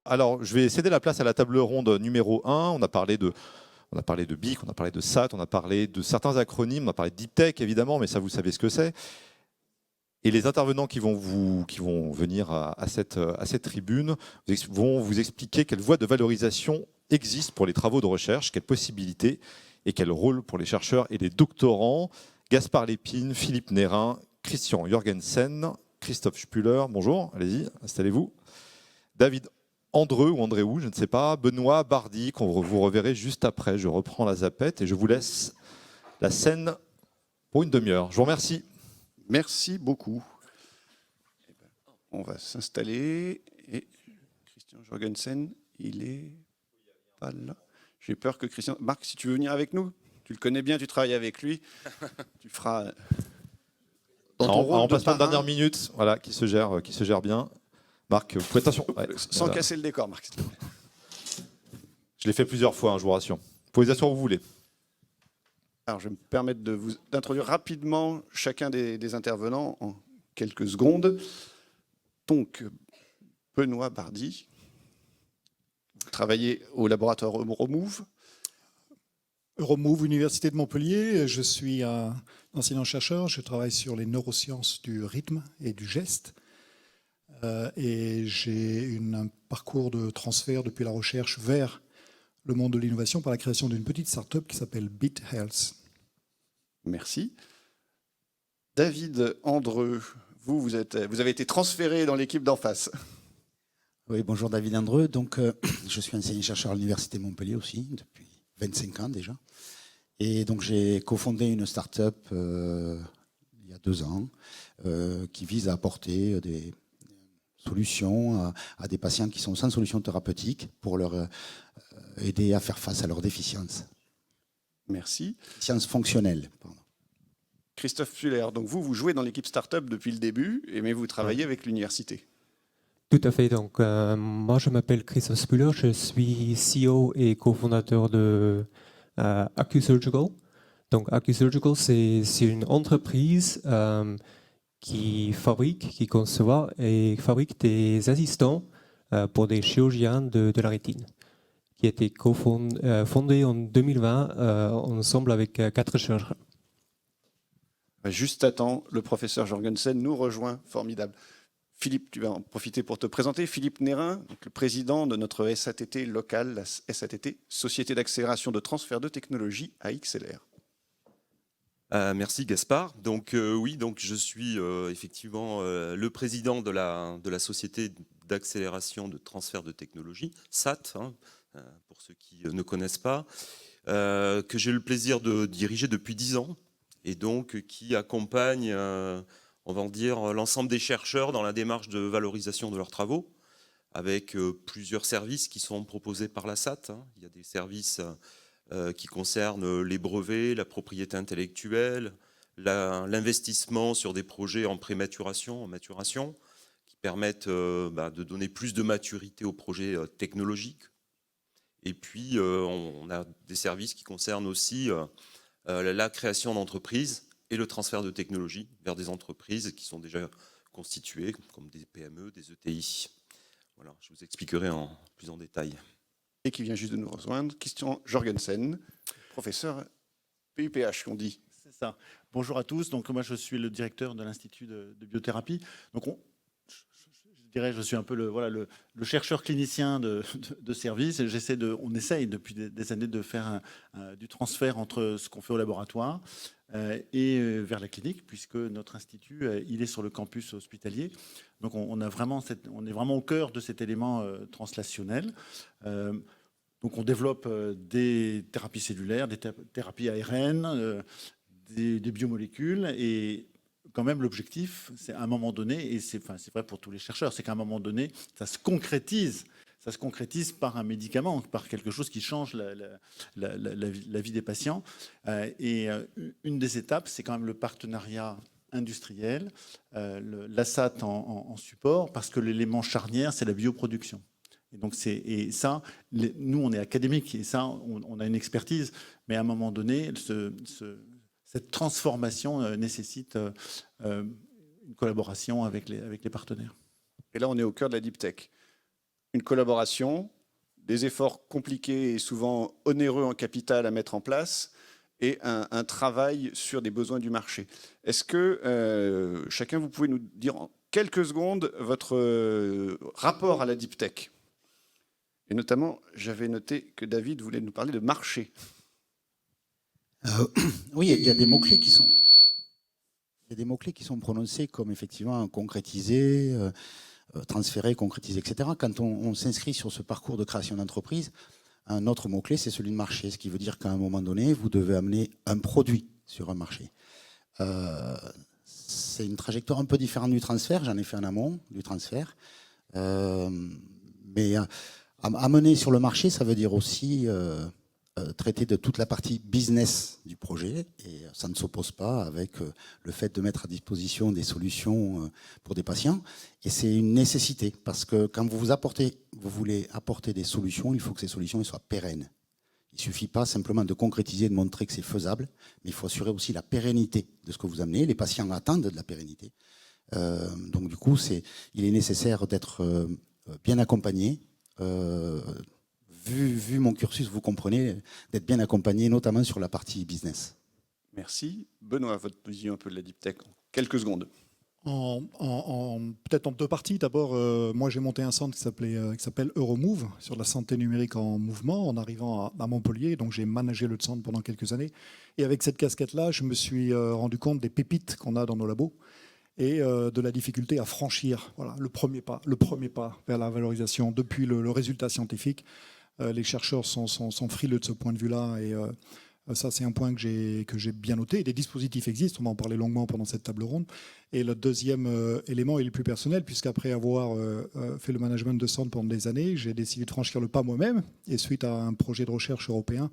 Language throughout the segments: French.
Alors, je vais céder la place à la table ronde numéro 1. On a parlé de BIC, on a parlé de SAT, on a parlé de certains acronymes, on a parlé de Deep Tech évidemment, mais ça vous savez ce que c'est. Et les intervenants qui vont venir à cette tribune vont vous expliquer quelles voies de valorisation existent pour les travaux de recherche, quelles possibilités et quel rôle pour les chercheurs et les doctorants. Gaspard Lépine, Philippe Nérin, Christian Jorgensen, Christophe Spuller, bonjour, allez-y, installez-vous. David Andreu ou Andréou, je ne sais pas, Benoît Bardy, qu'on vous reverrez juste après. Je reprends la zapette et je vous laisse la scène pour une demi-heure. Je vous remercie. Merci beaucoup. On va s'installer. Et Christian Jorgensen, il est pas là. J'ai peur que Christian... Marc, si tu veux venir avec nous, tu le connais bien, tu travailles avec lui. Tu feras... En passant de dernière minute, voilà, qui se gère bien. Marc, vous pouvez attention. Ouais, sans casser le décor, Marc. Je l'ai fait plusieurs fois, je vous rassure. Vous pouvez vous asseoir où vous voulez. Alors, je vais me permettre d'introduire rapidement chacun des intervenants en quelques secondes. Donc, Benoît Bardy, vous travaillez au laboratoire Euromove. Euromove, Université de Montpellier. Je suis un enseignant-chercheur. Je travaille sur les neurosciences du rythme et du geste. Et j'ai un parcours de transfert depuis la recherche vers le monde de l'innovation par la création d'une petite start-up qui s'appelle BitHealth. Merci. David Andreu, vous avez été transféré dans l'équipe d'en face. Oui, bonjour David Andreu. Donc, je suis enseignant-chercheur à l'Université de Montpellier aussi, depuis 25 ans déjà. Et donc, j'ai cofondé une start-up il y a 2 ans qui vise à apporter des solutions à des patients qui sont sans solution thérapeutique pour leur aider à faire face à leurs déficiences. Merci. Déficiences fonctionnelles, pardon. Christophe Spuller, donc vous jouez dans l'équipe start-up depuis le début, mais vous travaillez avec l'université. Tout à fait. Donc, moi, je m'appelle Christophe Spuller, je suis CEO et cofondateur de AccuSurgical. Donc, AccuSurgical, c'est une entreprise qui conçoit et fabrique des assistants pour des chirurgiens de la rétine, qui a été fondé en 2020 ensemble avec 4 chercheurs. Juste à temps, le professeur Jorgensen nous rejoint, formidable. Philippe, tu vas en profiter pour te présenter. Philippe Nérin, donc le président de notre SATT locale, la SATT, Société d'accélération de transfert de technologie à XLR. Merci Gaspard. Donc oui, donc je suis effectivement le président de la Société d'accélération de transfert de technologie, SAT, pour ceux qui ne connaissent pas, que j'ai le plaisir de diriger depuis 10 ans. Et donc qui accompagne, on va en dire, l'ensemble des chercheurs dans la démarche de valorisation de leurs travaux, avec plusieurs services qui sont proposés par la SAT. Il y a des services qui concernent les brevets, la propriété intellectuelle, l'investissement sur des projets en prématuration, en maturation, qui permettent de donner plus de maturité aux projets technologiques. Et puis, on a des services qui concernent aussi la création d'entreprises et le transfert de technologies vers des entreprises qui sont déjà constituées, comme des PME, des ETI. Voilà, je vous expliquerai plus en détail. Et qui vient juste de nous rejoindre, Christian Jorgensen, professeur PUPH, qu'on dit. C'est ça. Bonjour à tous. Donc, moi, je suis le directeur de l'Institut de biothérapie. Donc, je dirais, je suis un peu le chercheur clinicien de service. On essaye depuis des années de faire du transfert entre ce qu'on fait au laboratoire et vers la clinique, puisque notre institut, il est sur le campus hospitalier. Donc, on est vraiment au cœur de cet élément translationnel. Donc, on développe des thérapies cellulaires, des thérapies ARN, des biomolécules, et quand même, l'objectif, c'est à un moment donné, et c'est vrai pour tous les chercheurs, c'est qu'à un moment donné, ça se concrétise par un médicament, par quelque chose qui change la vie des patients. Et une des étapes, c'est quand même le partenariat industriel, l'ASAT en support, parce que l'élément charnière, c'est la bioproduction. Et donc nous, on est académique, et ça, on a une expertise, mais à un moment donné, cette transformation nécessite une collaboration avec les partenaires. Et là, on est au cœur de la deep tech. une collaboration, des efforts compliqués et souvent onéreux en capital à mettre en place, et un travail sur des besoins du marché. Est-ce que chacun, vous pouvez nous dire en quelques secondes votre rapport à la deep tech? Et notamment, j'avais noté que David voulait nous parler de marché. Oui, il y a des mots-clés qui sont... Il y a des mots-clés qui sont prononcés comme effectivement concrétiser, transférer, concrétiser, etc. Quand on s'inscrit sur ce parcours de création d'entreprise, un autre mot-clé, c'est celui de marché, ce qui veut dire qu'à un moment donné, vous devez amener un produit sur un marché. C'est une trajectoire un peu différente du transfert, j'en ai fait en amont du transfert. Mais amener sur le marché, ça veut dire aussi traiter de toute la partie business du projet, et ça ne s'oppose pas avec le fait de mettre à disposition des solutions pour des patients. Et c'est une nécessité, parce que quand vous voulez apporter des solutions, il faut que ces solutions soient pérennes. Il ne suffit pas simplement de concrétiser, de montrer que c'est faisable, mais il faut assurer aussi la pérennité de ce que vous amenez. Les patients attendent de la pérennité. Donc du coup, il est nécessaire d'être bien accompagné. Vu mon cursus, vous comprenez, d'être bien accompagné, notamment sur la partie business. Merci. Benoît, votre vision un peu de la deep tech en quelques secondes. Peut-être en deux parties. D'abord, moi j'ai monté un centre qui s'appelle Euromove, sur la santé numérique en mouvement, en arrivant à Montpellier. Donc j'ai managé le centre pendant quelques années. Et avec cette casquette-là, je me suis rendu compte des pépites qu'on a dans nos labos et de la difficulté à franchir le premier pas vers la valorisation. Depuis le résultat scientifique, les chercheurs sont frileux de ce point de vue-là. Et ça, c'est un point que j'ai bien noté. Des dispositifs existent, on va en parler longuement pendant cette table ronde. Et le deuxième élément est le plus personnel, puisqu'après avoir fait le management de centre pendant des années, j'ai décidé de franchir le pas moi-même. Et suite à un projet de recherche européen,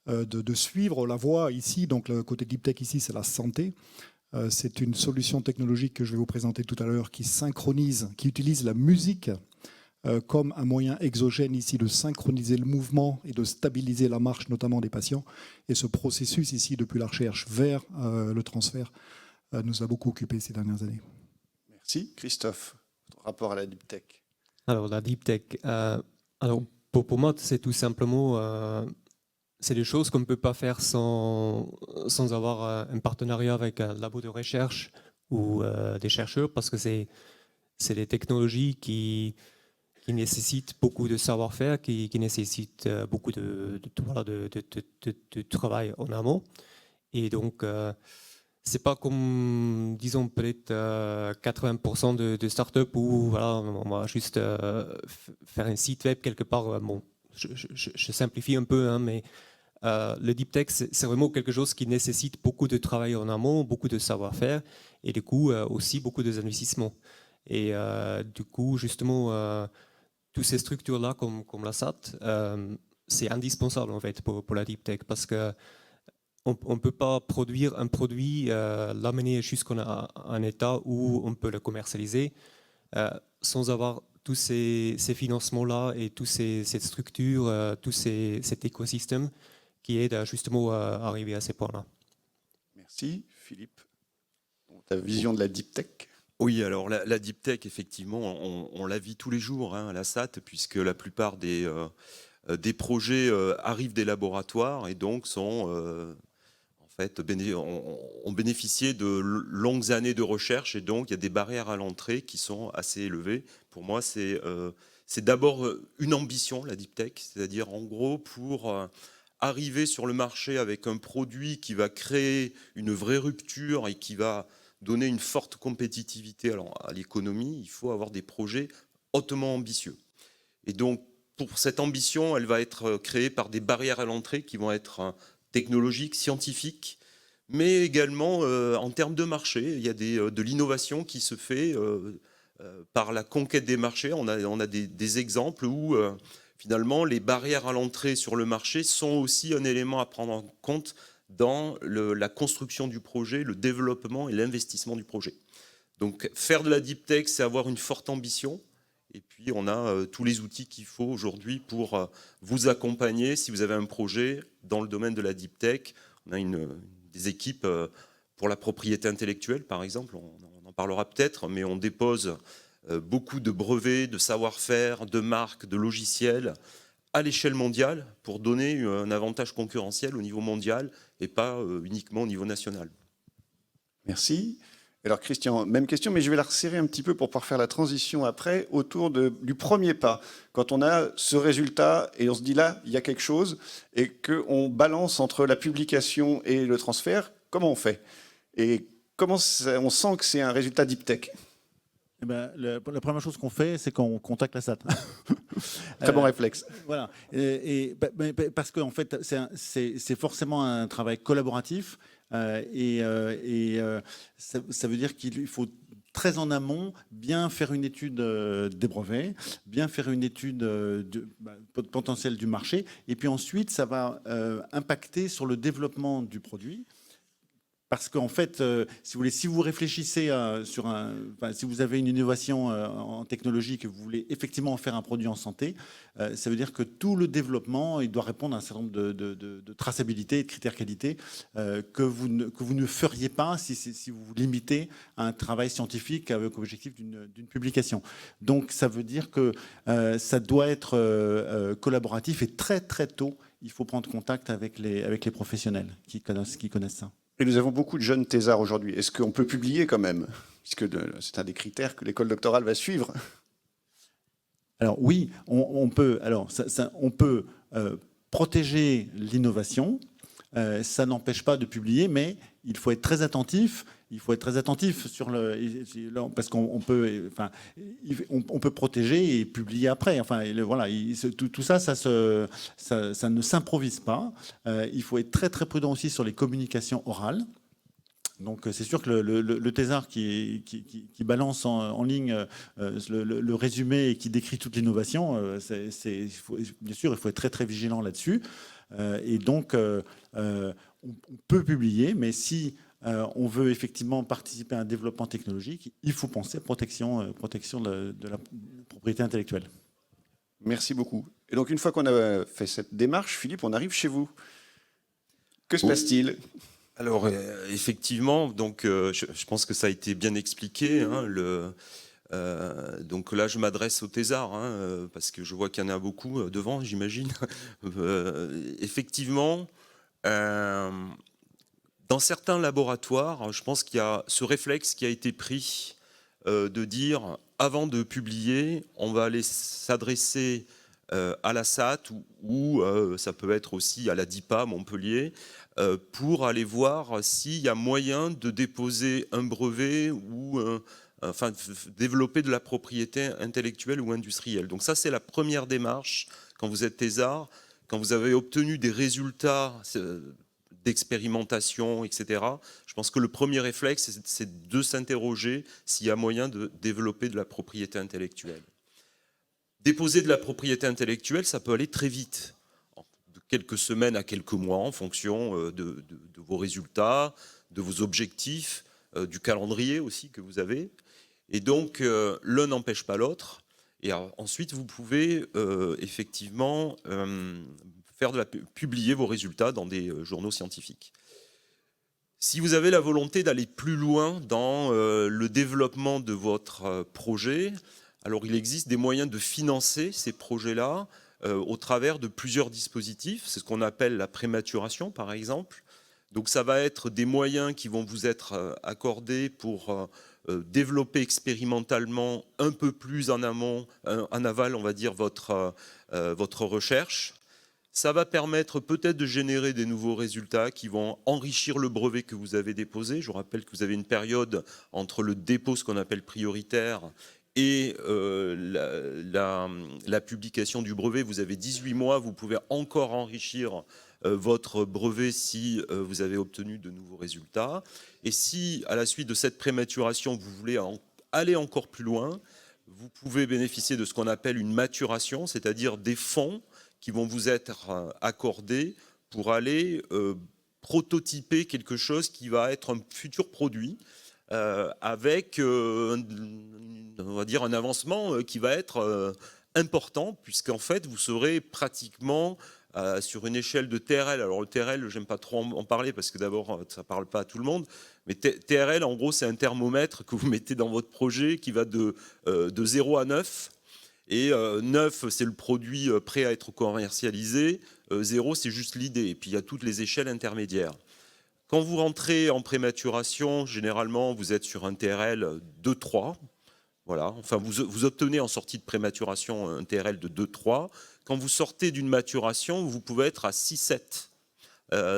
de suivre la voie ici. Donc le côté deep tech ici, c'est la santé. C'est une solution technologique que je vais vous présenter tout à l'heure qui synchronise, qui utilise la musique comme un moyen exogène ici de synchroniser le mouvement et de stabiliser la marche, notamment des patients. Et ce processus ici, depuis la recherche vers le transfert, nous a beaucoup occupé ces dernières années. Merci. Christophe, votre rapport à la deep tech? Alors, la deep tech, pour moi, c'est tout simplement, c'est des choses qu'on ne peut pas faire sans avoir un partenariat avec un labo de recherche ou des chercheurs, parce que c'est des technologies qui nécessitent beaucoup de savoir-faire, qui nécessitent beaucoup de travail en amont. Et donc, c'est pas comme, disons, peut-être 80% de startups où voilà, on va juste faire un site web quelque part. Bon, je simplifie un peu, hein, mais le deep tech, c'est vraiment quelque chose qui nécessite beaucoup de travail en amont, beaucoup de savoir-faire et du coup aussi beaucoup d'investissements. Et du coup, justement, toutes ces structures-là, comme la SAT, c'est indispensable en fait pour la deep tech, parce que on ne peut pas produire un produit, l'amener jusqu'à un état où on peut le commercialiser sans avoir tous ces financements-là et toutes cette structure, cet écosystème qui aide justement à arriver à ces points-là. Merci. Philippe, ta vision de la deep tech? Oui, alors la deep tech, effectivement, on la vit tous les jours à la SAT, puisque la plupart des projets arrivent des laboratoires et donc ont bénéficié de longues années de recherche, et donc il y a des barrières à l'entrée qui sont assez élevées. Pour moi, c'est d'abord une ambition, la deep tech, c'est-à-dire en gros pour arriver sur le marché avec un produit qui va créer une vraie rupture et qui va donner une forte compétitivité à l'économie, il faut avoir des projets hautement ambitieux. Et donc, pour cette ambition, elle va être créée par des barrières à l'entrée qui vont être technologiques, scientifiques, mais également en termes de marché. Il y a de l'innovation qui se fait par la conquête des marchés. On a des exemples où finalement les barrières à l'entrée sur le marché sont aussi un élément à prendre en compte dans la construction du projet, le développement et l'investissement du projet. Donc faire de la deep tech, c'est avoir une forte ambition. Et puis on a tous les outils qu'il faut aujourd'hui pour vous accompagner si vous avez un projet dans le domaine de la deep tech. On a des équipes pour la propriété intellectuelle, par exemple, on en parlera peut-être, mais on dépose beaucoup de brevets, de savoir-faire, de marques, de logiciels à l'échelle mondiale pour donner un avantage concurrentiel au niveau mondial et pas uniquement au niveau national. Merci. Alors Christian, même question, mais je vais la resserrer un petit peu pour pouvoir faire la transition après autour du premier pas. Quand on a ce résultat et on se dit là, il y a quelque chose, et qu'on balance entre la publication et le transfert, comment on fait? Et comment on sent que c'est un résultat deep tech? Eh ben, la première chose qu'on fait, c'est qu'on contacte la SAT. Très bon réflexe. Voilà. Parce qu'en fait, c'est forcément un travail collaboratif. Ça veut dire qu'il faut très en amont bien faire une étude des brevets, bien faire une étude potentielle du marché. Et puis ensuite, ça va impacter sur le développement du produit. Parce qu'en fait, si vous réfléchissez si vous avez une innovation en technologie que vous voulez effectivement en faire un produit en santé, ça veut dire que tout le développement, il doit répondre à un certain nombre de traçabilité et de critères qualité que vous ne feriez pas si vous vous limitez à un travail scientifique avec l'objectif d'une publication. Donc ça veut dire que ça doit être collaboratif et très très tôt, il faut prendre contact avec les professionnels qui connaissent ça. Et nous avons beaucoup de jeunes thésards aujourd'hui. Est-ce qu'on peut publier quand même? Puisque c'est un des critères que l'école doctorale va suivre. Alors oui, on peut. Alors on peut protéger l'innovation. Ça n'empêche pas de publier, mais il faut être très attentif. Il faut être très attentif parce qu'on peut, on peut protéger et publier après. Enfin, voilà, tout ça, ça ne s'improvise pas. Il faut être très très prudent aussi sur les communications orales. Donc c'est sûr que le thésard qui balance en ligne le résumé et qui décrit toute l'innovation, bien sûr, il faut être très très vigilant là-dessus. Et donc on peut publier, mais si on veut effectivement participer à un développement technologique, il faut penser à protection de la propriété intellectuelle. Merci beaucoup. Et donc une fois qu'on a fait cette démarche, Philippe, on arrive chez vous. Que se passe-t-il? Alors effectivement, donc je pense que ça a été bien expliqué. Hein, donc là, je m'adresse au thésard parce que je vois qu'il y en a beaucoup devant, j'imagine. Effectivement, dans certains laboratoires, je pense qu'il y a ce réflexe qui a été pris de dire, avant de publier, on va aller s'adresser à la SAT ou ça peut être aussi à la DIPA Montpellier pour aller voir s'il y a moyen de déposer un brevet ou développer de la propriété intellectuelle ou industrielle. Donc ça, c'est la première démarche quand vous êtes thésard, quand vous avez obtenu des résultats d'expérimentation, etc. Je pense que le premier réflexe, c'est de s'interroger s'il y a moyen de développer de la propriété intellectuelle. Déposer de la propriété intellectuelle, ça peut aller très vite, de quelques semaines à quelques mois, en fonction de vos résultats, de vos objectifs, du calendrier aussi que vous avez. Et donc, l'un n'empêche pas l'autre. Et ensuite, vous pouvez effectivement publier vos résultats dans des journaux scientifiques. Si vous avez la volonté d'aller plus loin dans le développement de votre projet, alors il existe des moyens de financer ces projets-là au travers de plusieurs dispositifs. C'est ce qu'on appelle la prématuration, par exemple. Donc ça va être des moyens qui vont vous être accordés pour développer expérimentalement un peu plus en amont, en aval, on va dire, votre recherche. Ça va permettre peut-être de générer des nouveaux résultats qui vont enrichir le brevet que vous avez déposé. Je vous rappelle que vous avez une période entre le dépôt, ce qu'on appelle prioritaire, et la publication du brevet. Vous avez 18 mois, vous pouvez encore enrichir votre brevet si vous avez obtenu de nouveaux résultats. Et si, à la suite de cette prématuration, vous voulez aller encore plus loin, vous pouvez bénéficier de ce qu'on appelle une maturation, c'est-à-dire des fonds qui vont vous être accordés pour aller prototyper quelque chose qui va être un futur produit avec, on va dire, un avancement qui va être important, puisqu'en fait, vous serez pratiquement sur une échelle de TRL. Alors le TRL, j'aime pas trop en parler parce que d'abord, ça parle pas à tout le monde. Mais TRL, en gros, c'est un thermomètre que vous mettez dans votre projet qui va de 0 à 9. Et 9, c'est le produit prêt à être commercialisé. 0, c'est juste l'idée. Et puis il y a toutes les échelles intermédiaires. Quand vous rentrez en prématuration, généralement, vous êtes sur un TRL 2-3. Voilà. Enfin, vous obtenez en sortie de prématuration un TRL de 2-3. Quand vous sortez d'une maturation, vous pouvez être à 6-7.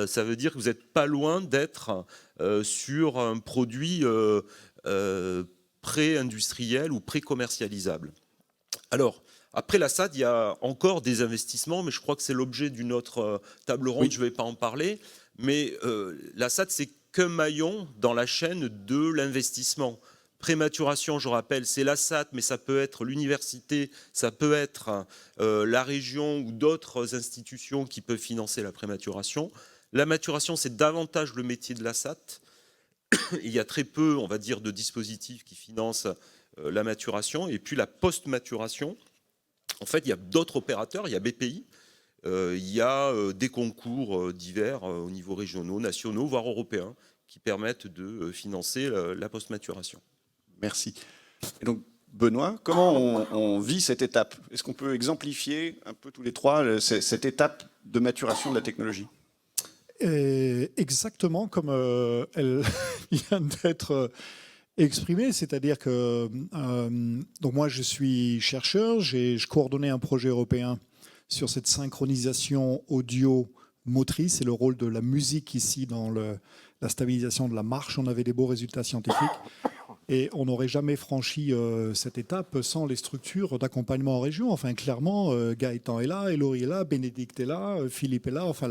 Ça veut dire que vous n'êtes pas loin d'être sur un produit pré-industriel ou pré-commercialisable. Alors, après la SAT, il y a encore des investissements, mais je crois que c'est l'objet d'une autre table ronde, je ne vais pas en parler. Mais la SAT, c'est qu'un maillon dans la chaîne de l'investissement. Prématuration, je rappelle, c'est la SAT, mais ça peut être l'université, ça peut être la région ou d'autres institutions qui peuvent financer la prématuration. La maturation, c'est davantage le métier de la SAT. Il y a très peu, on va dire, de dispositifs qui financent la maturation. Et puis la post-maturation, en fait, il y a d'autres opérateurs, il y a BPI, il y a des concours divers au niveau régionaux, nationaux, voire européens, qui permettent de financer la post-maturation. Merci. Et donc, Benoît, comment on vit cette étape? Est-ce qu'on peut exemplifier un peu tous les trois cette étape de maturation de la technologie? Exactement comme elle vient d'être exprimée, c'est-à-dire que donc moi je suis chercheur, je coordonnais un projet européen sur cette synchronisation audio motrice et le rôle de la musique ici dans la stabilisation de la marche. On avait des beaux résultats scientifiques et on n'aurait jamais franchi cette étape sans les structures d'accompagnement en région. Enfin, clairement, Gaëtan est là, Elori est là, Bénédicte est là, Philippe est là. Enfin,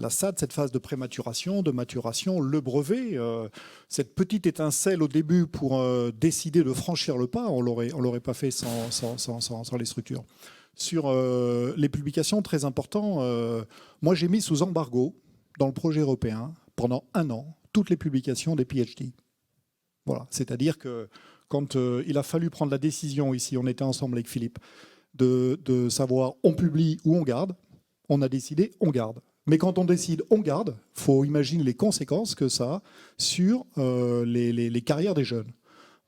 la SAD, cette phase de prématuration, de maturation, le brevet, cette petite étincelle au début pour décider de franchir le pas, on l'aurait pas fait sans les structures. Sur les publications, très important, moi j'ai mis sous embargo dans le projet européen pendant 1 an toutes les publications des PhD. Voilà, c'est-à-dire que quand il a fallu prendre la décision ici, on était ensemble avec Philippe, de savoir on publie ou on garde, on a décidé on garde. Mais quand on décide on garde, il faut imaginer les conséquences que ça a sur les carrières des jeunes.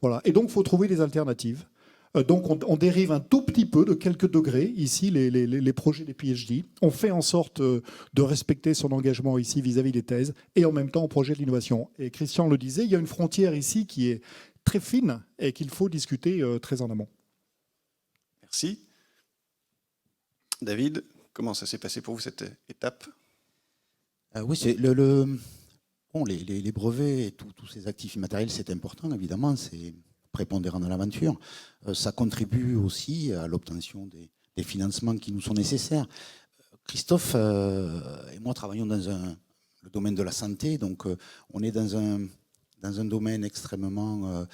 Voilà. Et donc il faut trouver des alternatives. Donc on dérive un tout petit peu de quelques degrés, ici, les projets des PhD. On fait en sorte de respecter son engagement ici vis-à-vis des thèses et en même temps on projette l'innovation. Et Christian le disait, il y a une frontière ici qui est très fine et qu'il faut discuter très en amont. Merci. David, comment ça s'est passé pour vous cette étape? Oui, c'est bon, les brevets et tous ces actifs immatériels, c'est important, évidemment, c'est prépondérant dans l'aventure. Ça contribue aussi à l'obtention des financements qui nous sont nécessaires. Christophe et moi travaillons dans le domaine de la santé, donc on est dans un domaine extrêmement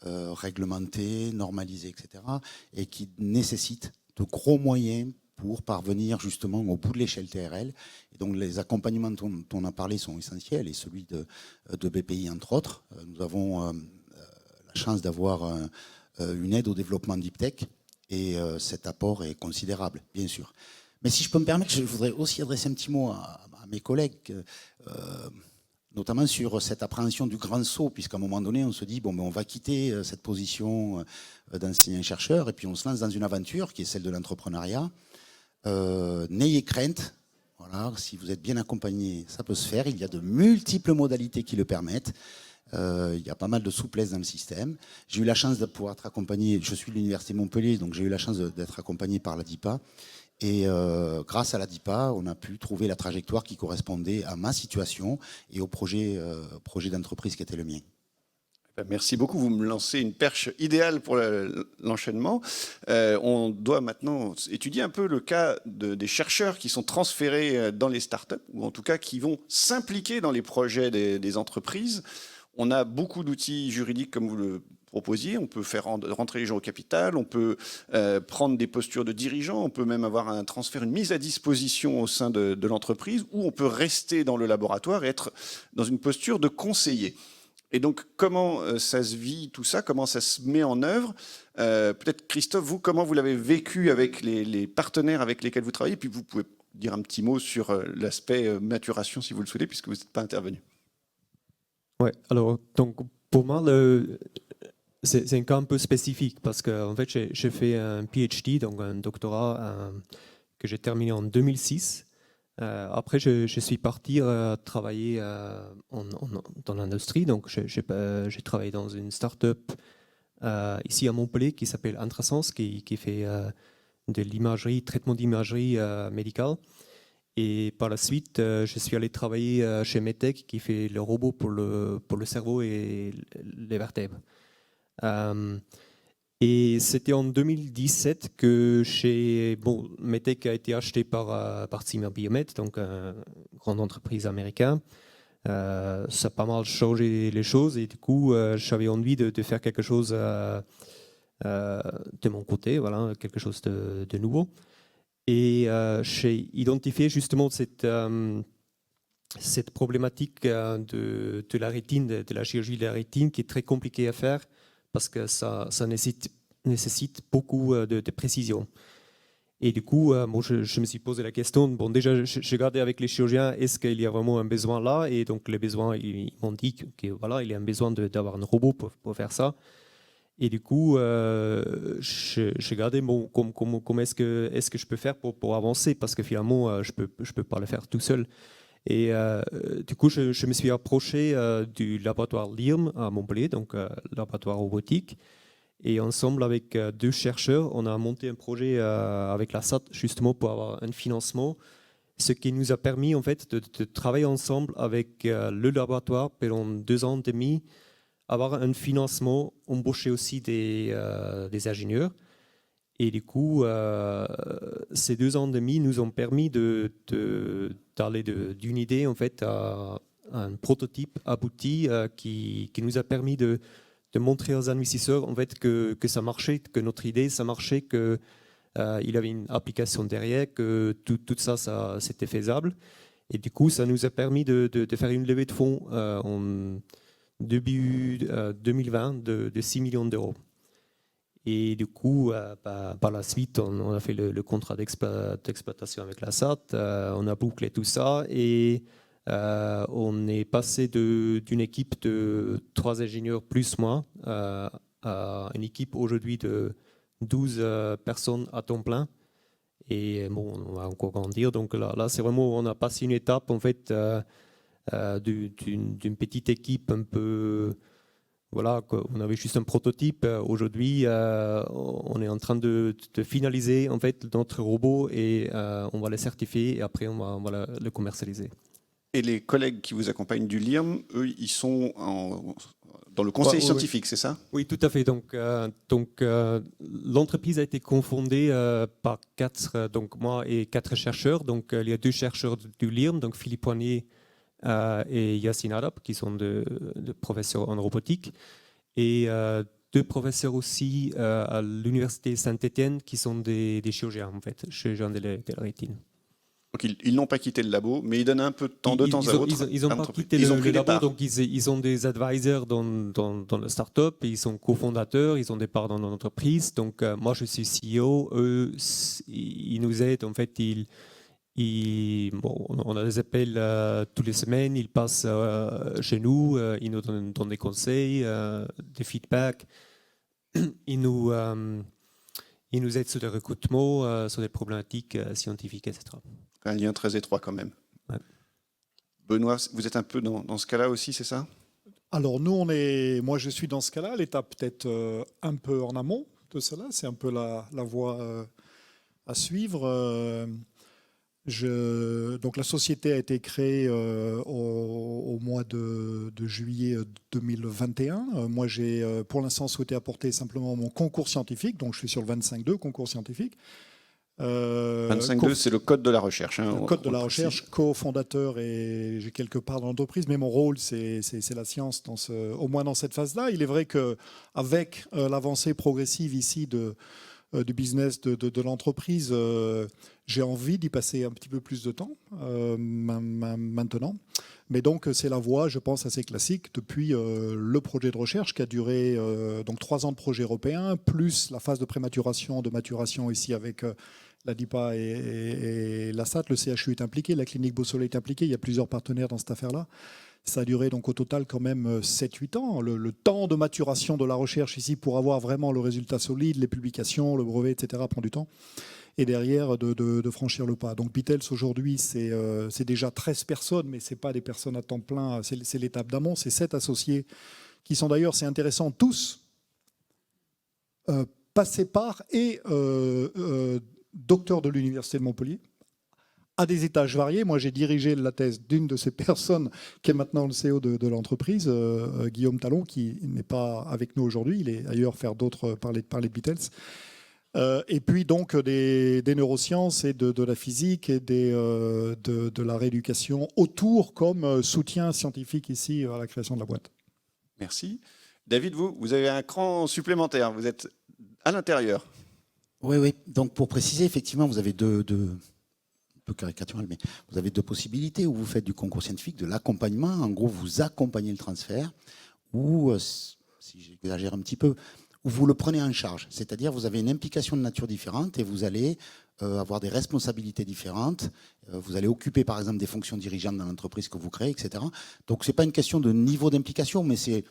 réglementé, normalisé, etc., et qui nécessite de gros moyens pour parvenir justement au bout de l'échelle TRL. Et donc les accompagnements dont on a parlé sont essentiels, et celui de BPI entre autres. Nous avons la chance d'avoir une aide au développement Deep Tech, et cet apport est considérable, bien sûr. Mais si je peux me permettre, je voudrais aussi adresser un petit mot à mes collègues, notamment sur cette appréhension du grand saut, puisqu'à un moment donné, on se dit, bon, ben, on va quitter cette position d'enseignant-chercheur, et puis on se lance dans une aventure qui est celle de l'entrepreneuriat. N'ayez crainte, voilà, si vous êtes bien accompagné, ça peut se faire. Il y a de multiples modalités qui le permettent. Il y a pas mal de souplesse dans le système. J'ai eu la chance de pouvoir être accompagné, je suis de l'Université de Montpellier, donc j'ai eu la chance d'être accompagné par la DIPA. Et grâce à la DIPA, on a pu trouver la trajectoire qui correspondait à ma situation et au projet d'entreprise qui était le mien. Merci beaucoup, vous me lancez une perche idéale pour l'enchaînement. On doit maintenant étudier un peu le cas des chercheurs qui sont transférés dans les startups, ou en tout cas qui vont s'impliquer dans les projets des entreprises. On a beaucoup d'outils juridiques comme vous le proposiez, on peut faire rentrer les gens au capital, on peut prendre des postures de dirigeants, on peut même avoir un transfert, une mise à disposition au sein de l'entreprise, ou on peut rester dans le laboratoire et être dans une posture de conseiller. Et donc, comment ça se vit, tout ça? Comment ça se met en œuvre? Peut-être, Christophe, vous, comment vous l'avez vécu avec les partenaires avec lesquels vous travaillez? Puis vous pouvez dire un petit mot sur l'aspect maturation, si vous le souhaitez, puisque vous n'êtes pas intervenu. Ouais, alors, donc, pour moi, c'est un cas un peu spécifique parce que en fait, j'ai fait un PhD, donc un doctorat que j'ai terminé en 2006. Après, je suis parti travailler dans l'industrie. Donc, j'ai travaillé dans une start-up ici à Montpellier qui s'appelle Intrasense, qui fait de l'imagerie, traitement d'imagerie médicale. Et par la suite, je suis allé travailler chez Medtech qui fait le robot pour le cerveau et les vertèbres. Et c'était en 2017 que Medtech a été acheté par Zimmer Biomet, donc une grande entreprise américaine. Ça a pas mal changé les choses et du coup, j'avais envie de faire quelque chose de mon côté, voilà, quelque chose de nouveau. Et j'ai identifié justement cette problématique de la rétine, de la chirurgie de la rétine, qui est très compliquée à faire parce que ça nécessite beaucoup de précision. Et du coup, je me suis posé la question, déjà, j'ai regardé avec les chirurgiens, est-ce qu'il y a vraiment un besoin là? Et donc, les besoins, ils m'ont dit qu'il y a un besoin d'avoir un robot pour faire ça. Et du coup, j'ai regardé comment est-ce que je peux faire pour avancer, parce que finalement, je peux pas le faire tout seul. Et du coup, je me suis approché du laboratoire LIRM à Montpellier, donc laboratoire robotique. Et ensemble, avec deux chercheurs, on a monté un projet avec la SAT, justement pour avoir un financement, ce qui nous a permis en fait de travailler ensemble avec le laboratoire pendant 2 ans et demi, avoir un financement, embaucher aussi des ingénieurs. Et du coup, ces 2 ans et demi nous ont permis d'aller d'une idée en fait à un prototype abouti qui nous a permis de montrer aux investisseurs en fait que ça marchait, que notre idée ça marchait, que il avait une application derrière, que tout ça c'était faisable. Et du coup, ça nous a permis de faire une levée de fonds en début 2020 de 6 millions d'euros. Et du coup, par la suite, on a fait le contrat d'exploitation avec la SAT, on a bouclé tout ça et on est passé d'une équipe de 3 ingénieurs plus moi à une équipe aujourd'hui de 12 personnes à temps plein. Et bon, on va encore grandir. Donc là c'est vraiment, on a passé une étape en fait d'une petite équipe un peu, voilà, on avait juste un prototype. Aujourd'hui, on est en train de finaliser en fait notre robot et on va le certifier et après on va le commercialiser. Et les collègues qui vous accompagnent du LIRM, eux, ils sont dans le conseil scientifique, c'est ça? Oui, tout à fait. Donc l'entreprise a été confondée par 4, donc moi et 4 chercheurs. Donc il y a 2 chercheurs du LIRM, donc Philippe Poignet et Yassine Arab, qui sont de professeurs en robotique, et 2 professeurs aussi à l'université Saint-Étienne, qui sont des chirurgiens en fait, chirurgiens de la rétine. Donc ils n'ont pas quitté le labo, mais ils donnent un peu de temps à autre. Ils n'ont pas quitté le labo, donc ils ont des advisors dans la start-up, ils sont cofondateurs, ils ont des parts dans l'entreprise. Donc moi je suis CEO, eux ils nous aident en fait. On a des appels toutes les semaines, ils passent chez nous, ils nous donnent des conseils, des feedbacks, ils nous aident sur le recrutement, sur des problématiques scientifiques, etc. Un lien très étroit quand même. Ouais. Benoît, vous êtes un peu dans ce cas-là aussi, c'est ça? Alors moi je suis dans ce cas-là, l'étape peut-être un peu en amont de cela, c'est un peu la voie à suivre. Donc la société a été créée au mois de juillet 2021. Moi j'ai pour l'instant souhaité apporter simplement mon concours scientifique, donc je suis sur le 25.2 concours scientifique. 25.2, c'est le code de la recherche. Le code de la recherche, cofondateur, et j'ai quelque part dans l'entreprise, mais mon rôle, c'est la science, au moins dans cette phase-là. Il est vrai qu'avec l'avancée progressive ici du business de l'entreprise, j'ai envie d'y passer un petit peu plus de temps maintenant. Mais donc, c'est la voie, je pense, assez classique depuis le projet de recherche qui a duré donc 3 ans de projet européen, plus la phase de prématuration, de maturation ici avec la DIPA et la SAT, le CHU est impliqué, la clinique Beausoleil est impliquée, il y a plusieurs partenaires dans cette affaire-là. Ça a duré donc au total quand même 7-8 ans. Le temps de maturation de la recherche ici pour avoir vraiment le résultat solide, les publications, le brevet, etc. prend du temps. Et derrière, de franchir le pas. Donc Beatles aujourd'hui, c'est déjà 13 personnes, mais ce n'est pas des personnes à temps plein, c'est l'étape d'amont. C'est 7 associés qui sont d'ailleurs, c'est intéressant, tous passés par et docteurs de l'Université de Montpellier, à des étages variés. Moi, j'ai dirigé la thèse d'une de ces personnes, qui est maintenant le CEO de l'entreprise, Guillaume Talon, qui n'est pas avec nous aujourd'hui. Il est ailleurs faire d'autres, parler de Beatles. Et puis donc des neurosciences et de la physique et de la rééducation autour comme soutien scientifique ici à la création de la boîte. Merci. David, vous avez un cran supplémentaire. Vous êtes à l'intérieur. Oui. Donc pour préciser, effectivement, vous avez deux un peu caricatural, mais vous avez deux possibilités où vous faites du concours scientifique, de l'accompagnement. En gros, vous accompagnez le transfert, ou, si j'exagère un petit peu, où vous le prenez en charge. C'est-à-dire, vous avez une implication de nature différente et vous allez avoir des responsabilités différentes. Vous allez occuper, par exemple, des fonctions dirigeantes dans l'entreprise que vous créez, etc. Donc, ce n'est pas une question de niveau d'implication, mais c'est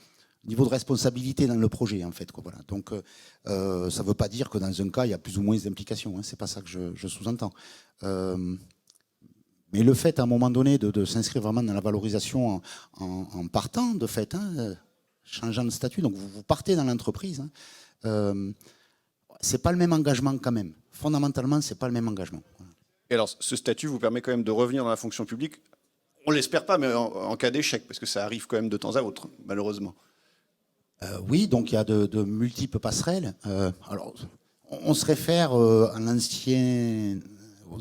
niveau de responsabilité dans le projet, en fait. Voilà. Donc, ça ne veut pas dire que dans un cas, il y a plus ou moins d'implication. Ce n'est pas ça que je sous-entends. Mais le fait, à un moment donné, de s'inscrire vraiment dans la valorisation en partant, de fait, changeant de statut, donc vous partez dans l'entreprise, c'est pas le même engagement quand même. Fondamentalement, c'est pas le même engagement. Et alors, ce statut vous permet quand même de revenir dans la fonction publique. On l'espère pas, mais en cas d'échec, parce que ça arrive quand même de temps à autre, malheureusement. Oui, donc il y a de multiples passerelles. Alors, on se réfère aux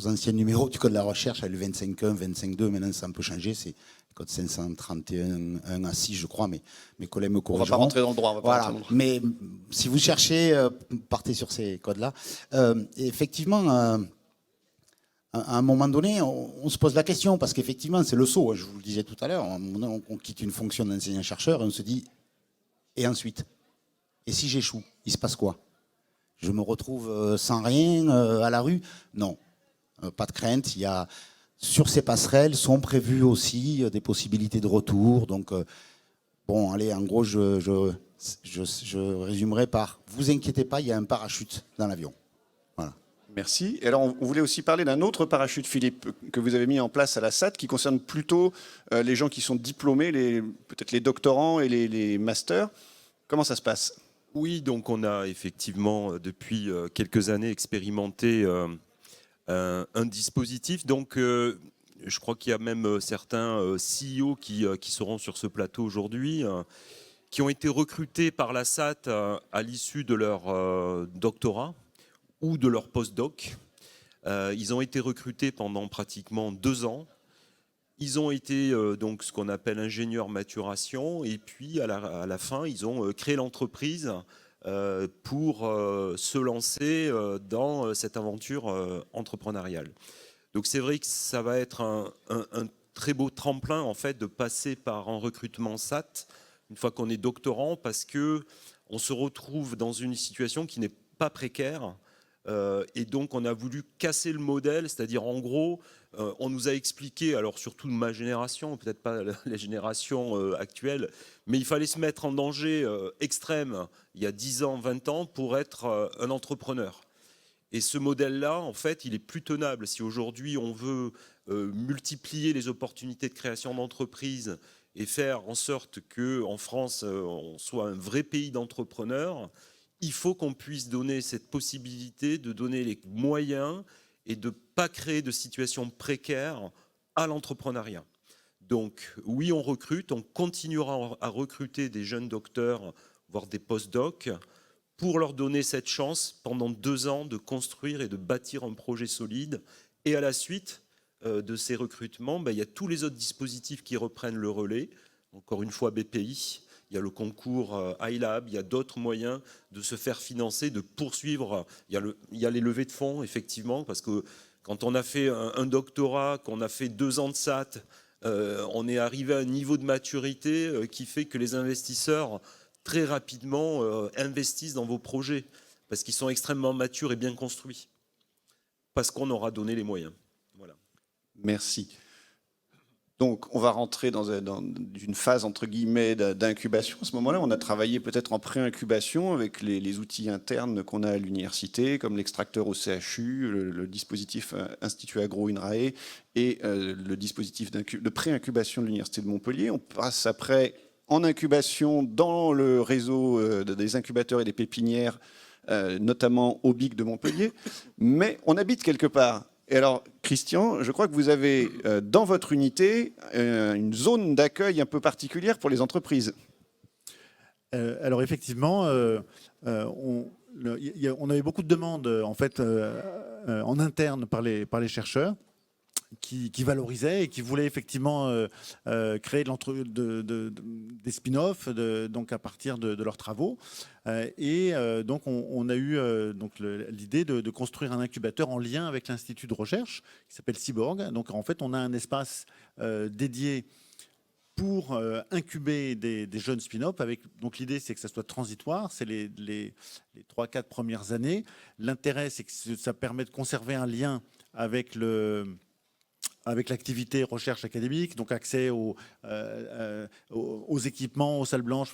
anciens numéros du Code de la recherche, le 25.1, 25.2, maintenant ça a un peu changé, c'est le Code 531, 1 à 6, je crois, mais mes collègues me corrigeront. On ne va pas rentrer dans le droit. Voilà. Mais si vous cherchez, partez sur ces codes-là. Effectivement, à un moment donné, on se pose la question, parce qu'effectivement, c'est le saut, je vous le disais tout à l'heure, on quitte une fonction d'enseignant-chercheur et on se dit, et ensuite? Et si j'échoue, il se passe quoi? Je me retrouve sans rien à la rue? Non, pas de crainte. Il y a, sur ces passerelles sont prévues aussi des possibilités de retour. Donc, bon, allez, en gros, je résumerai par vous inquiétez pas, il y a un parachute dans l'avion. Voilà. Merci. Et alors, on voulait aussi parler d'un autre parachute, Philippe, que vous avez mis en place à la SAT, qui concerne plutôt les gens qui sont diplômés, peut-être les doctorants et les masters. Comment ça se passe? Oui, donc on a effectivement depuis quelques années expérimenté un dispositif. Donc je crois qu'il y a même certains CEO qui seront sur ce plateau aujourd'hui, qui ont été recrutés par la SAT à l'issue de leur doctorat ou de leur postdoc. Ils ont été recrutés pendant pratiquement 2 ans. Ils ont été donc ce qu'on appelle ingénieurs maturation, et puis à la fin, ils ont créé l'entreprise pour se lancer dans cette aventure entrepreneuriale. Donc c'est vrai que ça va être un très beau tremplin en fait de passer par un recrutement SAT une fois qu'on est doctorant, parce que on se retrouve dans une situation qui n'est pas précaire. Et donc on a voulu casser le modèle, c'est-à-dire en gros, on nous a expliqué, alors surtout de ma génération, peut-être pas la génération actuelle, mais il fallait se mettre en danger extrême il y a 10 ans, 20 ans pour être un entrepreneur. Et ce modèle-là, en fait, il est plus tenable. Si aujourd'hui on veut multiplier les opportunités de création d'entreprises et faire en sorte qu'en France, on soit un vrai pays d'entrepreneurs, il faut qu'on puisse donner cette possibilité de donner les moyens et de ne pas créer de situations précaires à l'entrepreneuriat. Donc oui, on recrute, on continuera à recruter des jeunes docteurs, voire des post-docs, pour leur donner cette chance pendant 2 ans de construire et de bâtir un projet solide. Et à la suite de ces recrutements, il y a tous les autres dispositifs qui reprennent le relais. Encore une fois, BPI. Il y a le concours iLab, il y a d'autres moyens de se faire financer, de poursuivre. Il y a les levées de fonds, effectivement, parce que quand on a fait un doctorat, qu'on a fait 2 ans de SAT, on est arrivé à un niveau de maturité qui fait que les investisseurs, très rapidement, investissent dans vos projets, parce qu'ils sont extrêmement matures et bien construits. parce qu'on aura donné les moyens. Voilà. Merci. Donc, on va rentrer dans une phase, entre guillemets, d'incubation. À ce moment-là, on a travaillé peut-être en pré-incubation avec les outils internes qu'on a à l'université, comme l'extracteur au CHU, le dispositif Institut Agro-INRAE et le dispositif de pré-incubation de l'Université de Montpellier. On passe après en incubation dans le réseau des incubateurs et des pépinières, notamment au BIC de Montpellier. Mais on habite quelque part. Et alors, Christian, je crois que vous avez dans votre unité une zone d'accueil un peu particulière pour les entreprises. Alors effectivement, on avait beaucoup de demandes en fait en interne par les chercheurs qui valorisaient et qui voulaient effectivement créer des spin-offs donc à partir de leurs travaux. Donc on a eu l'idée de construire un incubateur en lien avec l'Institut de recherche qui s'appelle Cyborg. Donc en fait, on a un espace dédié pour incuber des jeunes spin-offs. Donc l'idée, c'est que ça soit transitoire, c'est les 3-4 premières années. L'intérêt, c'est que ça permet de conserver un lien avec l'activité recherche académique, donc accès aux équipements, aux salles blanches,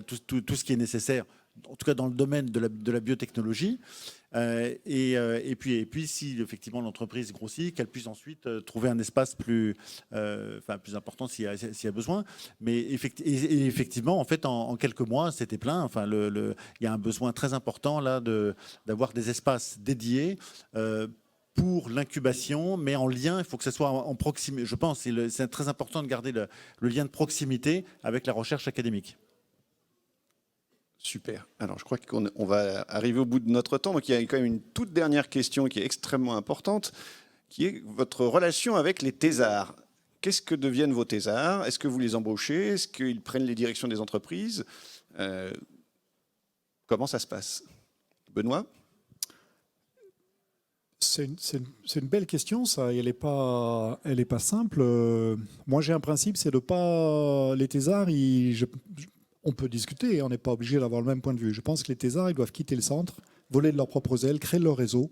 tout ce qui est nécessaire, en tout cas dans le domaine de la biotechnologie. Et puis, si effectivement l'entreprise grossit, qu'elle puisse ensuite trouver un espace plus important s'il y a besoin. Mais effectivement, en fait, en quelques mois, c'était plein. Enfin, il y a un besoin très important là d'avoir des espaces dédiés. Pour l'incubation, mais en lien, il faut que ce soit en proximité. Je pense que c'est très important de garder le lien de proximité avec la recherche académique. Super. Alors, je crois qu'on va arriver au bout de notre temps. Donc, il y a quand même une toute dernière question qui est extrêmement importante, qui est votre relation avec les thésards. Qu'est-ce que deviennent vos thésards? Est-ce que vous les embauchez? Est-ce qu'ils prennent les directions des entreprises? Comment ça se passe? Benoît? C'est une belle question, ça. Elle n'est pas simple. Moi, j'ai un principe, c'est de pas... Les thésards, on peut discuter, on n'est pas obligé d'avoir le même point de vue. Je pense que les thésards, ils doivent quitter le centre, voler de leurs propres ailes, créer leur réseau,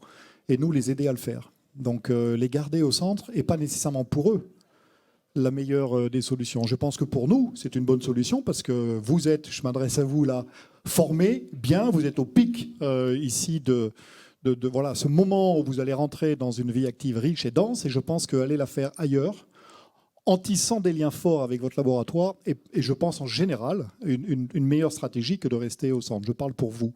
et nous, les aider à le faire. Donc, les garder au centre, et pas nécessairement pour eux, la meilleure des solutions. Je pense que pour nous, c'est une bonne solution, parce que vous êtes, je m'adresse à vous là, formés, bien, vous êtes au pic ici de voilà, ce moment où vous allez rentrer dans une vie active riche et dense, et je pense qu'aller la faire ailleurs, en tissant des liens forts avec votre laboratoire, et je pense en général une meilleure stratégie que de rester au centre. Je parle pour vous.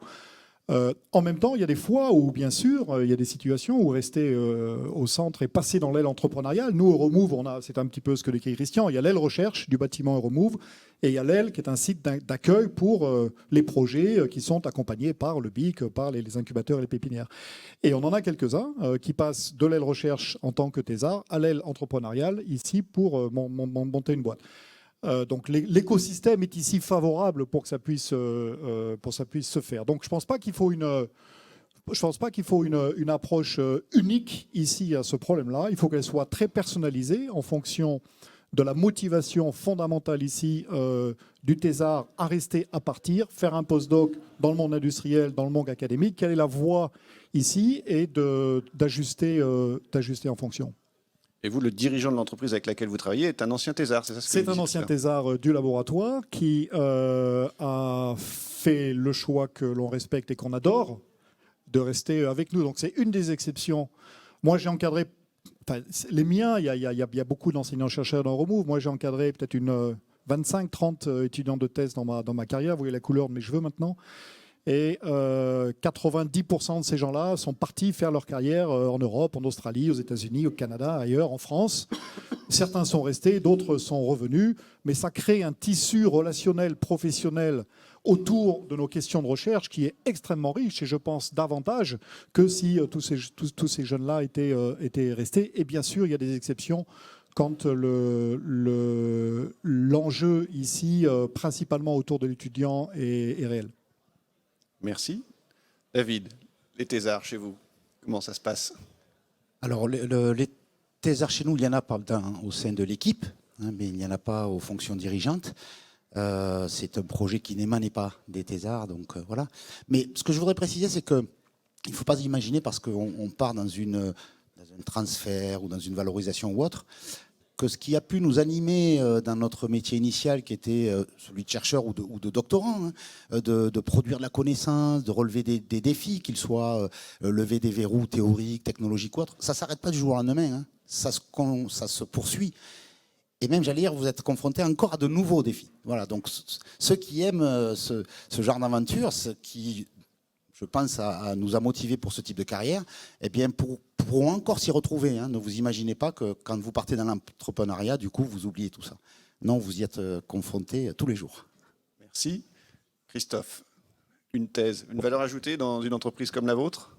En même temps, il y a des fois où, bien sûr, il y a des situations où rester au centre et passer dans l'aile entrepreneuriale. Nous, Euromove, c'est un petit peu ce que décrit Christian. Il y a l'aile recherche du bâtiment Euromove et il y a l'aile qui est un site d'accueil pour les projets qui sont accompagnés par le BIC, par les incubateurs et les pépinières. Et on en a quelques-uns qui passent de l'aile recherche en tant que thésard à l'aile entrepreneuriale ici pour monter une boîte. Donc l'écosystème est ici favorable pour que ça puisse se faire. Donc je ne pense pas qu'il faut une approche unique ici à ce problème-là. Il faut qu'elle soit très personnalisée en fonction de la motivation fondamentale ici du thésard à rester, à partir, faire un postdoc dans le monde industriel, dans le monde académique. Quelle est la voie ici et d'ajuster en fonction. Et vous, le dirigeant de l'entreprise avec laquelle vous travaillez est un ancien thésard, c'est ça ce que vous dites? C'est un ancien thésard du laboratoire qui a fait le choix que l'on respecte et qu'on adore de rester avec nous. Donc c'est une des exceptions. Moi, j'ai encadré, les miens, il y a beaucoup d'enseignants-chercheurs dans Euromove. Moi, j'ai encadré peut-être 25-30 étudiants de thèse dans ma carrière. Vous voyez la couleur de mes cheveux maintenant. Et 90% de ces gens-là sont partis faire leur carrière en Europe, en Australie, aux États-Unis, au Canada, ailleurs, en France. Certains sont restés, d'autres sont revenus. Mais ça crée un tissu relationnel, professionnel autour de nos questions de recherche qui est extrêmement riche et je pense davantage que si tous ces jeunes-là étaient restés. Et bien sûr, il y a des exceptions quand l'enjeu ici, principalement autour de l'étudiant, est réel. Merci. David, les thésards chez vous, comment ça se passe? Alors, les thésards chez nous, il y en a pas au sein de l'équipe, mais il n'y en a pas aux fonctions dirigeantes. C'est un projet qui n'émanait pas des thésards, donc voilà. Mais ce que je voudrais préciser, c'est qu'il ne faut pas imaginer, parce qu'on part dans une un transfert ou dans une valorisation ou autre, que ce qui a pu nous animer dans notre métier initial, qui était celui de chercheur ou de doctorant, hein, de produire de la connaissance, de relever des défis, qu'ils soient lever des verrous théoriques, technologiques ou autres, ça ne s'arrête pas du jour au lendemain, hein. Ça se poursuit. Et même, j'allais dire, vous êtes confrontés encore à de nouveaux défis. Voilà, donc ceux qui aiment ce genre d'aventure, ce qui, je pense, nous a motivés pour ce type de carrière, eh bien, pourront encore s'y retrouver. Hein. Ne vous imaginez pas que quand vous partez dans l'entrepreneuriat, du coup, vous oubliez tout ça. Non, vous y êtes confrontés tous les jours. Merci. Christophe, une thèse, une valeur ajoutée dans une entreprise comme la vôtre?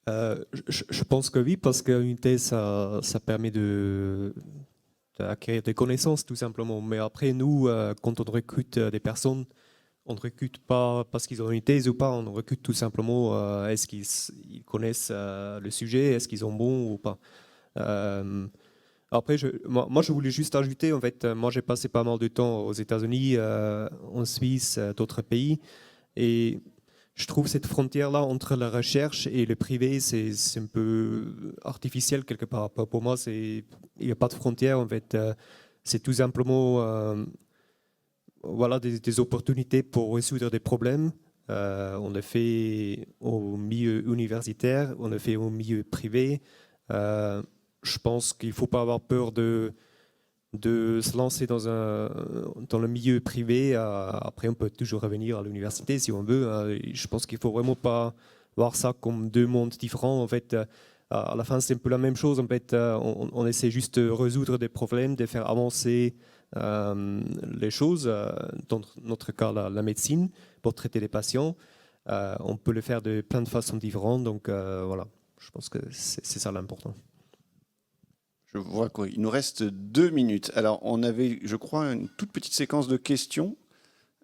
Je pense que oui, parce qu'une thèse, ça permet d'acquérir des connaissances, tout simplement. Mais après, nous, quand on recrute des personnes, on ne recrute pas parce qu'ils ont une thèse ou pas, on recrute tout simplement est-ce qu'ils connaissent le sujet, est-ce qu'ils sont bons ou pas. Après, moi, je voulais juste ajouter, en fait, moi, j'ai passé pas mal de temps aux États-Unis, en Suisse, d'autres pays, et je trouve cette frontière-là entre la recherche et le privé, c'est un peu artificiel quelque part. Pour moi, il n'y a pas de frontière, en fait. C'est tout simplement voilà, des opportunités pour résoudre des problèmes. On le fait au milieu universitaire, on le fait au milieu privé. Je pense qu'il ne faut pas avoir peur de se lancer dans le milieu privé. Après, on peut toujours revenir à l'université si on veut. Je pense qu'il ne faut vraiment pas voir ça comme deux mondes différents. En fait, à la fin, c'est un peu la même chose. En fait, on essaie juste de résoudre des problèmes, de faire avancer les choses. Dans notre cas, la médecine, pour traiter les patients. On peut le faire de plein de façons différentes. Donc, voilà, je pense que c'est ça l'important. Je vois qu'il nous reste 2 minutes. Alors, on avait, je crois, une toute petite séquence de questions.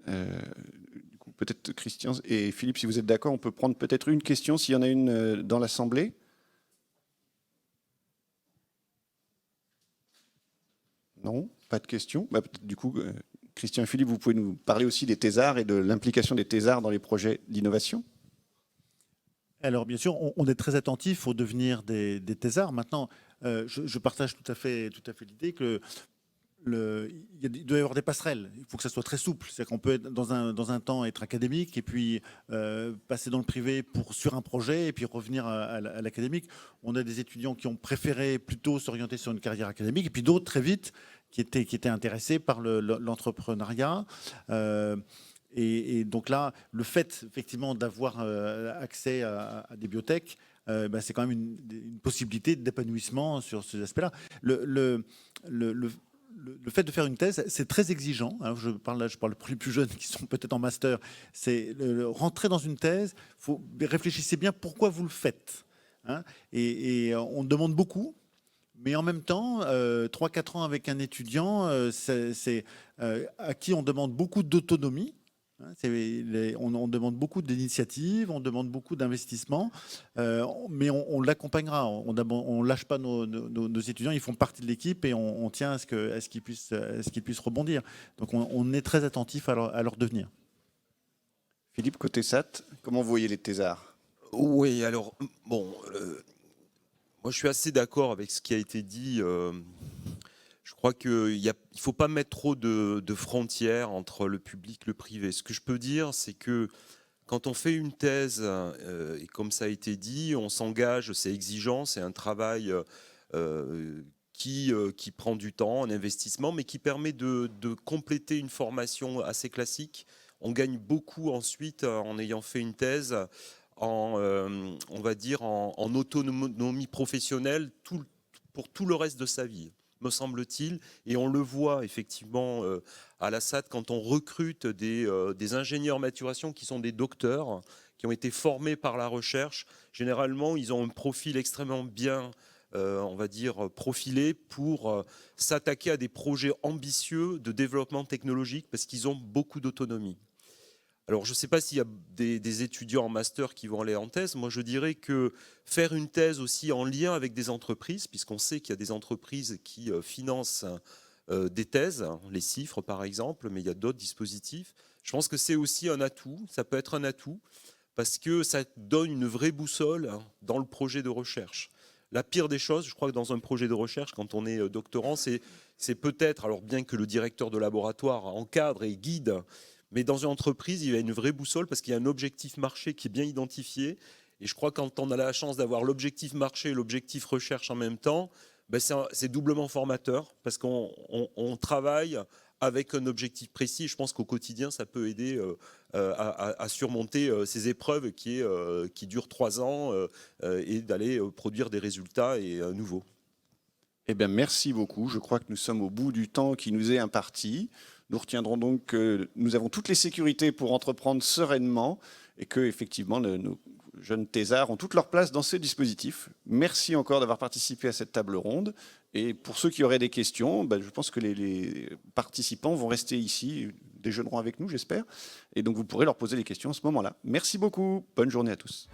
Du coup, peut-être Christian et Philippe, si vous êtes d'accord, on peut prendre peut-être une question, s'il y en a une dans l'Assemblée. Non, pas de questions. Bah, du coup, Christian et Philippe, vous pouvez nous parler aussi des thésards et de l'implication des thésards dans les projets d'innovation? Alors, bien sûr, on est très attentif au devenir des thésards. Maintenant, je partage tout à fait l'idée que il doit y avoir des passerelles. Il faut que ça soit très souple. C'est-à-dire qu'on peut être dans un temps être académique et puis passer dans le privé sur un projet et puis revenir à l'académique. On a des étudiants qui ont préféré plutôt s'orienter sur une carrière académique et puis d'autres très vite qui étaient intéressés par l'entrepreneuriat. Et donc là, le fait effectivement d'avoir accès à des biotech, c'est quand même une possibilité d'épanouissement sur ces aspects-là. Le fait de faire une thèse, c'est très exigeant. Alors je parle pour les plus jeunes qui sont peut-être en master. C'est rentrer dans une thèse. Réfléchissez bien pourquoi vous le faites. Hein, et on demande beaucoup. Mais en même temps, 3-4 ans avec un étudiant, c'est à qui on demande beaucoup d'autonomie. On demande beaucoup d'initiatives, on demande beaucoup d'investissements, mais on l'accompagnera. On ne lâche pas nos étudiants, ils font partie de l'équipe et on tient à ce qu'ils puissent rebondir. Donc on est très attentif à leur devenir. Philippe, côté SAT, comment vous voyez les thésards? Oui, alors, bon, moi je suis assez d'accord avec ce qui a été dit. Je crois qu'il ne faut pas mettre trop de frontières entre le public et le privé. Ce que je peux dire, c'est que quand on fait une thèse, et comme ça a été dit, on s'engage, c'est exigeant, c'est un travail qui prend du temps, un investissement, mais qui permet de compléter une formation assez classique. On gagne beaucoup ensuite en ayant fait une thèse, on va dire en autonomie professionnelle pour tout le reste de sa vie, me semble-t-il. Et on le voit effectivement à la SAT quand on recrute des ingénieurs maturation qui sont des docteurs, qui ont été formés par la recherche. Généralement, ils ont un profil extrêmement bien, on va dire, profilé pour s'attaquer à des projets ambitieux de développement technologique parce qu'ils ont beaucoup d'autonomie. Alors, je ne sais pas s'il y a des étudiants en master qui vont aller en thèse. Moi, je dirais que faire une thèse aussi en lien avec des entreprises, puisqu'on sait qu'il y a des entreprises qui financent des thèses, les CIFRE par exemple, mais il y a d'autres dispositifs. Je pense que c'est aussi un atout, ça peut être un atout, parce que ça donne une vraie boussole dans le projet de recherche. la pire des choses, je crois que dans un projet de recherche, quand on est doctorant, c'est peut-être, alors bien que le directeur de laboratoire encadre et guide, mais dans une entreprise, il y a une vraie boussole parce qu'il y a un objectif marché qui est bien identifié. Et je crois que quand on a la chance d'avoir l'objectif marché et l'objectif recherche en même temps, ben c'est doublement formateur parce qu'on travaille avec un objectif précis. Je pense qu'au quotidien, ça peut aider à surmonter ces épreuves qui durent 3 ans et d'aller produire des résultats nouveaux. Eh bien, merci beaucoup. Je crois que nous sommes au bout du temps qui nous est imparti. Nous retiendrons donc que nous avons toutes les sécurités pour entreprendre sereinement et que, effectivement, nos jeunes thésards ont toute leur place dans ce dispositif. Merci encore d'avoir participé à cette table ronde. Et pour ceux qui auraient des questions, ben, je pense que les participants vont rester ici, déjeuneront avec nous, j'espère. Et donc, vous pourrez leur poser des questions à ce moment-là. Merci beaucoup. Bonne journée à tous.